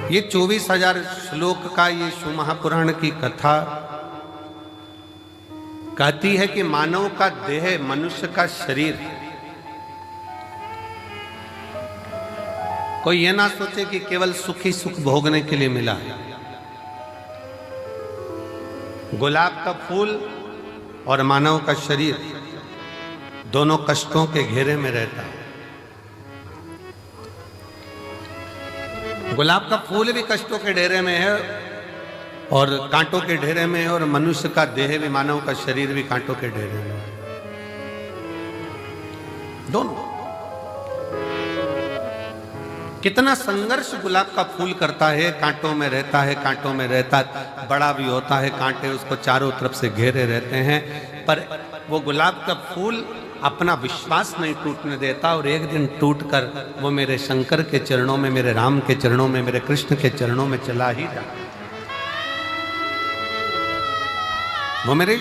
ये 24,000 श्लोक का ये शिव महापुराण की कथा कहती है कि मानव का देह, मनुष्य का शरीर, कोई ये ना सोचे कि केवल सुखी सुख भोगने के लिए मिला है। गुलाब का फूल और मानव का शरीर दोनों कष्टों के घेरे में रहता है। गुलाब का फूल भी कष्टों के घेरे में है और कांटों के ढेरे में है, और मनुष्य का देह भी, मानव का शरीर भी कांटों के ढेरे में है। दोनों कितना संघर्ष गुलाब का फूल करता है, कांटों में रहता है, कांटों में रहता है, बड़ा भी होता है, कांटे उसको चारों तरफ से घेरे रहते हैं, पर वो गुलाब का फूल अपना विश्वास नहीं टूटने देता, और एक दिन टूटकर वो मेरे शंकर के चरणों में, मेरे राम के चरणों में, मेरे कृष्ण के चरणों में चला ही जाता। वो मेरे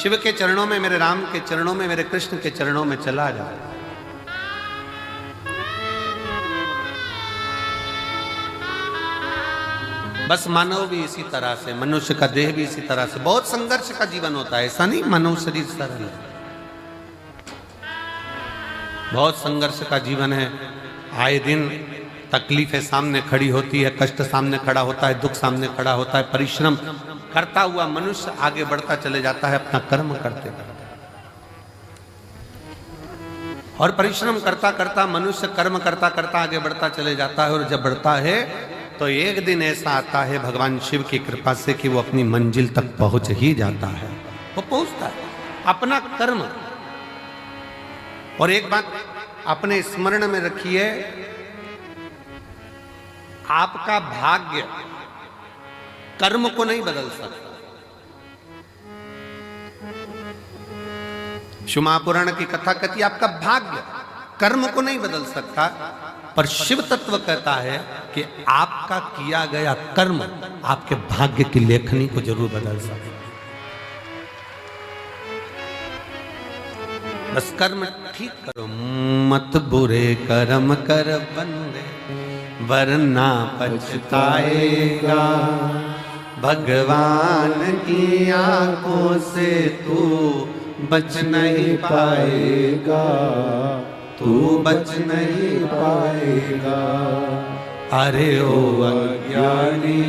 शिव के चरणों में, मेरे राम के चरणों में, मेरे कृष्ण के चरणों में चला जाता। बस मानव भी इसी तरह से, मनुष्य का देह भी इसी तरह से बहुत संघर्ष का जीवन होता है। ऐसा नहीं मानव शरीर सरल है, बहुत संघर्ष का जीवन है। आए दिन तकलीफें सामने खड़ी होती है, कष्ट सामने खड़ा होता है, दुख सामने खड़ा होता है। परिश्रम करता हुआ मनुष्य आगे बढ़ता चले जाता है अपना कर्म करते करते, और परिश्रम करता करता मनुष्य कर्म करता करता आगे बढ़ता चले जाता है। और जब बढ़ता है तो एक दिन ऐसा आता है भगवान शिव की कृपा से कि वो अपनी मंजिल तक पहुंच ही जाता है। वो पहुंचता है अपना कर्म। और एक बात अपने स्मरण में रखिए, आपका भाग्य कर्म को नहीं बदल सकता। शिव महापुराण की कथा कहती है आपका भाग्य कर्म को नहीं बदल सकता, पर शिव तत्व कहता है कि आपका किया गया कर्म आपके भाग्य की लेखनी को जरूर बदल सकता। बस कर्म ठीक करो, मत बुरे कर्म कर बंदे, वरना पछताएगा। भगवान की आंखों से तू बच नहीं पाएगा, तू बच नहीं पाएगा। अरे ओ अज्ञानी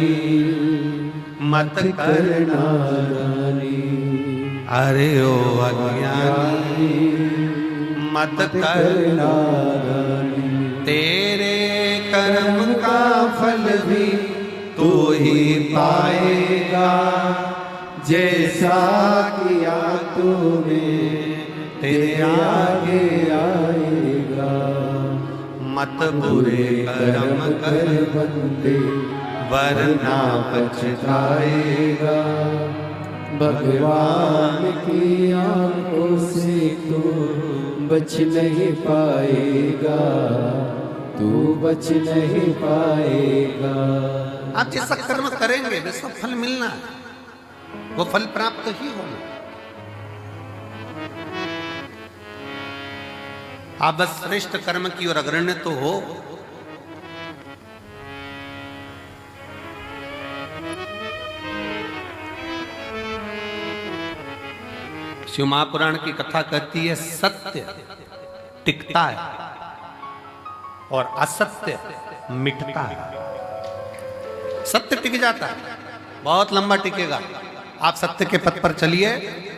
मत करना रानी, अरे ओ अज्ञानी मत करना रानी। तेरे कर्म का फल भी तू ही पाएगा, जैसा किया तूने तेरे आगे आएगा। मत बुरे कर्म कर बंदे, वरना पछताएगा। भगवान की आंखों से तू बच नहीं पाएगा, तू बच नहीं पाएगा। आप जैसा कर्म करेंगे वैसा फल मिलना है, वो फल प्राप्त ही होना। आप बस श्रेष्ठ कर्म की ओर अग्रण्य तो हो। शिव महापुराण की कथा कहती है सत्य टिकता है और असत्य मिटता है। सत्य टिक जाता है, बहुत लंबा टिकेगा। आप सत्य के पथ पर चलिए,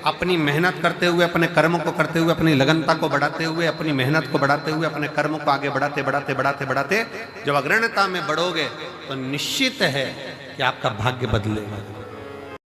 अपनी मेहनत करते हुए, अपने कर्म को करते हुए, अपनी लगनता को बढ़ाते हुए, अपनी मेहनत को बढ़ाते हुए, अपने कर्म को आगे बढ़ाते बढ़ाते बढ़ाते बढ़ाते जब अग्रण्यता में बढ़ोगे तो निश्चित है कि आपका भाग्य बदलेगा।